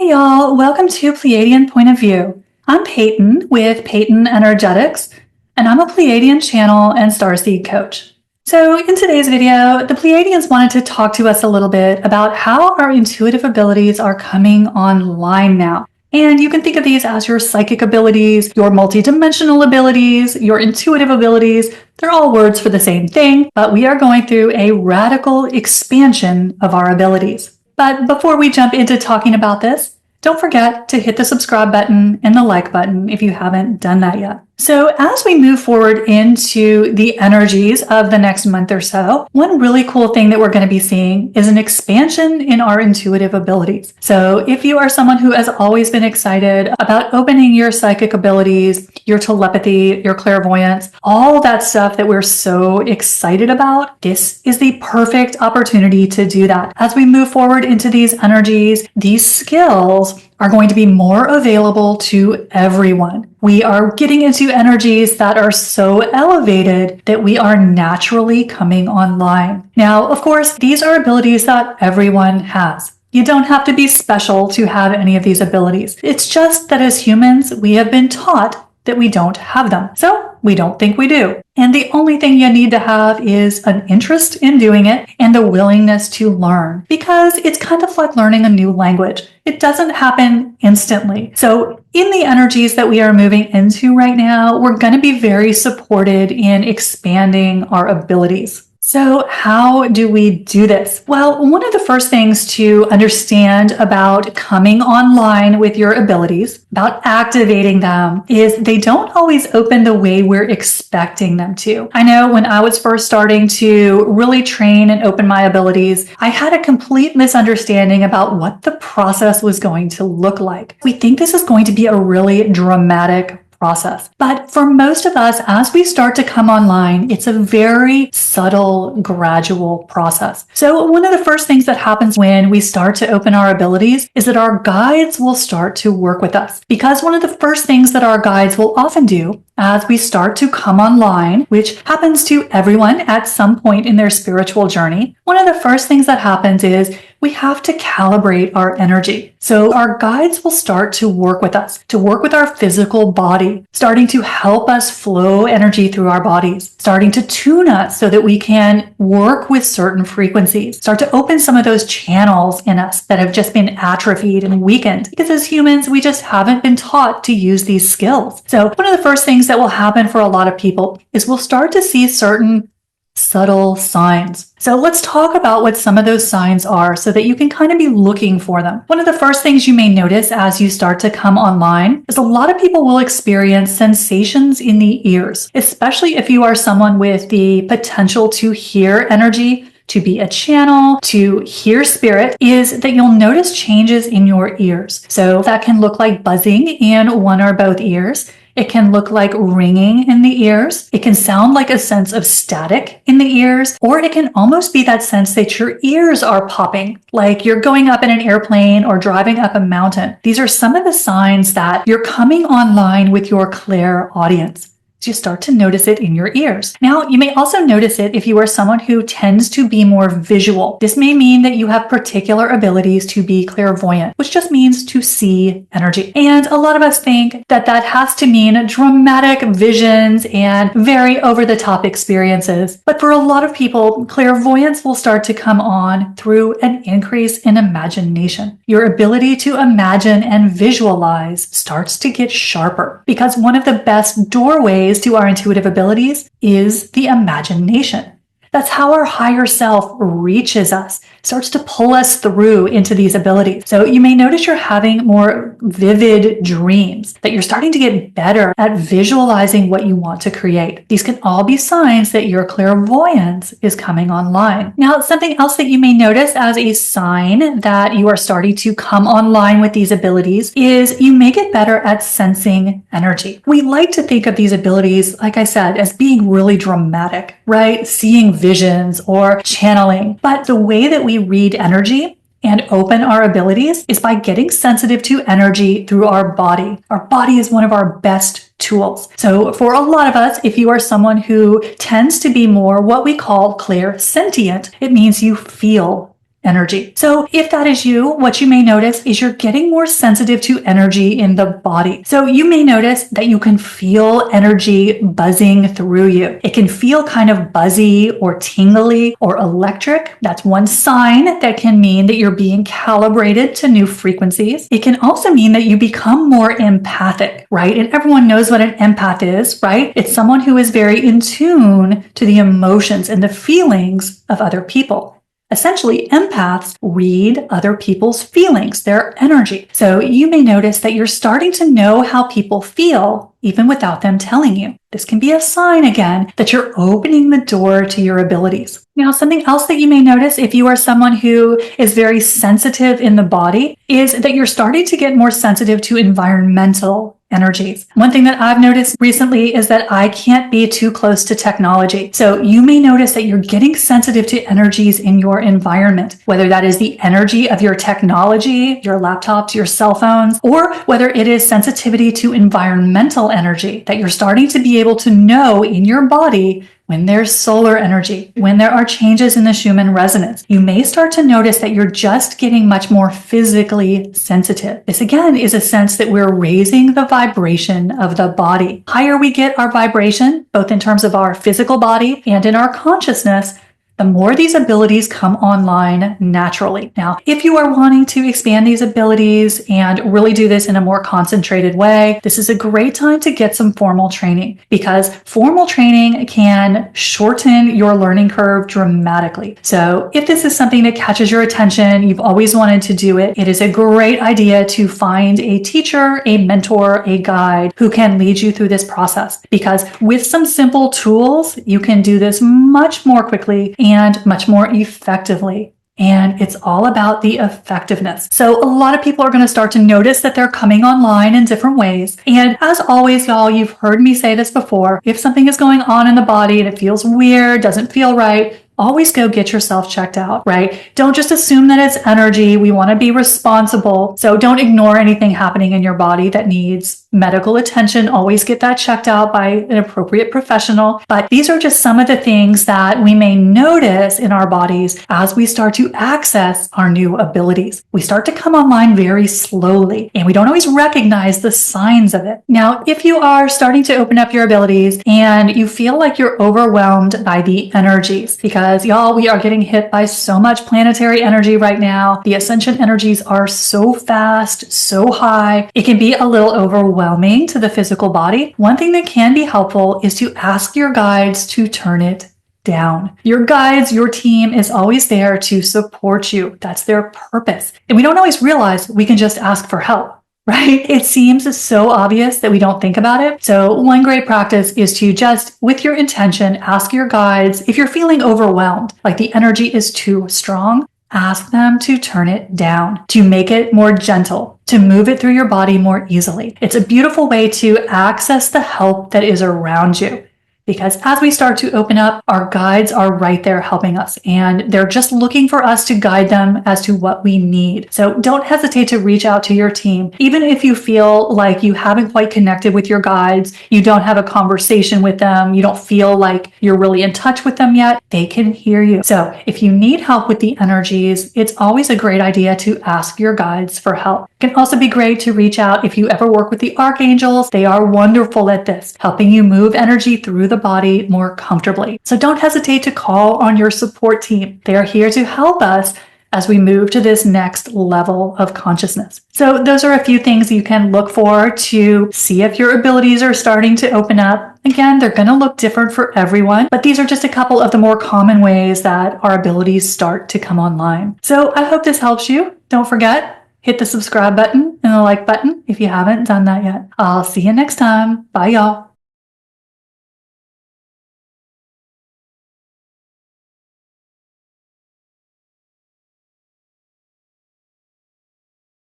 Hey y'all, welcome to Pleiadian Point of View. I'm Peyton with Peyton Energetics, and I'm a Pleiadian channel and starseed coach. So in today's video, the Pleiadians wanted to talk to us a little bit about how our intuitive abilities are coming online now. And you can think of these as your psychic abilities, your multidimensional abilities, your intuitive abilities. They're all words for the same thing, but we are going through a radical expansion of our abilities. But before we jump into talking about this, don't forget to hit the subscribe button and the like button if you haven't done that yet. So as we move forward into the energies of the next month or so, one really cool thing that we're going to be seeing is an expansion in our intuitive abilities. So if you are someone who has always been excited about opening your psychic abilities, your telepathy, your clairvoyance, all that stuff that we're so excited about, this is the perfect opportunity to do that. As we move forward into these energies, these skills are going to be more available to everyone. We are getting into energies that are so elevated that we are naturally coming online. Now, of course, these are abilities that everyone has. You don't have to be special to have any of these abilities. It's just that as humans, we have been taught that we don't have them. So we don't think we do. And the only thing you need to have is an interest in doing it and the willingness to learn, because it's kind of like learning a new language. It doesn't happen instantly. So in the energies that we are moving into right now, we're going to be very supported in expanding our abilities. So how do we do this? Well, one of the first things to understand about coming online with your abilities, about activating them, is they don't always open the way we're expecting them to. I know when I was first starting to really train and open my abilities, I had a complete misunderstanding about what the process was going to look like. We think this is going to be a really dramatic process. But for most of us, as we start to come online, it's a very subtle, gradual process. So one of the first things that happens when we start to open our abilities is that our guides will start to work with us. Because one of the first things that our guides will often do as we start to come online, which happens to everyone at some point in their spiritual journey, one of the first things that happens is we have to calibrate our energy. So our guides will start to work with us, to work with our physical body, starting to help us flow energy through our bodies, starting to tune us so that we can work with certain frequencies, start to open some of those channels in us that have just been atrophied and weakened. Because as humans, we just haven't been taught to use these skills. So one of the first things that will happen for a lot of people is we'll start to see certain subtle signs. So let's talk about what some of those signs are so that you can kind of be looking for them. One of the first things you may notice as you start to come online is a lot of people will experience sensations in the ears, especially if you are someone with the potential to hear energy, to be a channel, to hear spirit, is that you'll notice changes in your ears. So that can look like buzzing in one or both ears. It can look like ringing in the ears. It can sound like a sense of static in the ears, or it can almost be that sense that your ears are popping, like you're going up in an airplane or driving up a mountain. These are some of the signs that you're coming online with your clairaudience. You start to notice it in your ears. Now, you may also notice it if you are someone who tends to be more visual. This may mean that you have particular abilities to be clairvoyant, which just means to see energy. And a lot of us think that that has to mean dramatic visions and very over-the-top experiences. But for a lot of people, clairvoyance will start to come on through an increase in imagination. Your ability to imagine and visualize starts to get sharper, because one of the best doorways to our intuitive abilities is the imagination. That's how our higher self reaches us, starts to pull us through into these abilities. So you may notice you're having more vivid dreams, that you're starting to get better at visualizing what you want to create. These can all be signs that your clairvoyance is coming online. Now, something else that you may notice as a sign that you are starting to come online with these abilities is you may get better at sensing energy. We like to think of these abilities, like I said, as being really dramatic, right? Seeing visions or channeling. But the way that we read energy and open our abilities is by getting sensitive to energy through our body. Our body is one of our best tools. So for a lot of us, if you are someone who tends to be more what we call clairsentient, it means you feel energy. So if that is you, what you may notice is you're getting more sensitive to energy in the body. So you may notice that you can feel energy buzzing through you. It can feel kind of buzzy or tingly or electric. That's one sign that can mean that you're being calibrated to new frequencies. It can also mean that you become more empathic, right? And everyone knows what an empath is, right? It's someone who is very in tune to the emotions and the feelings of other people. Essentially, empaths read other people's feelings, their energy. So you may notice that you're starting to know how people feel even without them telling you. This can be a sign, again, that you're opening the door to your abilities. Now, something else that you may notice if you are someone who is very sensitive in the body is that you're starting to get more sensitive to environmental energies. One thing that I've noticed recently is that I can't be too close to technology. So you may notice that you're getting sensitive to energies in your environment, whether that is the energy of your technology, your laptops, your cell phones, or whether it is sensitivity to environmental energy that you're starting to be able to know in your body when there's solar energy, when there are changes in the Schumann resonance. You may start to notice that you're just getting much more physically sensitive. This again is a sense that we're raising the vibration of the body. Higher we get our vibration, both in terms of our physical body and in our consciousness, the more these abilities come online naturally. Now, if you are wanting to expand these abilities and really do this in a more concentrated way, this is a great time to get some formal training, because formal training can shorten your learning curve dramatically. So if this is something that catches your attention, you've always wanted to do it, it is a great idea to find a teacher, a mentor, a guide who can lead you through this process, because with some simple tools, you can do this much more quickly and much more effectively. And it's all about the effectiveness. So a lot of people are going to start to notice that they're coming online in different ways. And as always, y'all, you've heard me say this before. If something is going on in the body and it feels weird, doesn't feel right, always go get yourself checked out, right? Don't just assume that it's energy. We want to be responsible. So don't ignore anything happening in your body that needs medical attention. Always get that checked out by an appropriate professional. But these are just some of the things that we may notice in our bodies as we start to access our new abilities. We start to come online very slowly, and we don't always recognize the signs of it. Now, if you are starting to open up your abilities and you feel like you're overwhelmed by the energies, because y'all, we are getting hit by so much planetary energy right now. The ascension energies are so fast, so high. It can be a little overwhelming to the physical body. One thing that can be helpful is to ask your guides to turn it down. Your guides, your team is always there to support you. That's their purpose. And we don't always realize we can just ask for help, right? It seems so obvious that we don't think about it. So one great practice is to just, with your intention, ask your guides, if you're feeling overwhelmed, like the energy is too strong, ask them to turn it down, to make it more gentle, to move it through your body more easily. It's a beautiful way to access the help that is around you. Because as we start to open up, our guides are right there helping us, and they're just looking for us to guide them as to what we need. So don't hesitate to reach out to your team. Even if you feel like you haven't quite connected with your guides, you don't have a conversation with them, you don't feel like you're really in touch with them yet, they can hear you. So if you need help with the energies, it's always a great idea to ask your guides for help. It can also be great to reach out if you ever work with the archangels. They are wonderful at this, helping you move energy through the body more comfortably. So don't hesitate to call on your support team. They are here to help us as we move to this next level of consciousness. So those are a few things you can look for to see if your abilities are starting to open up. Again, they're going to look different for everyone, but these are just a couple of the more common ways that our abilities start to come online. So I hope this helps you. Don't forget, hit the subscribe button and the like button if you haven't done that yet. I'll see you next time. Bye, y'all.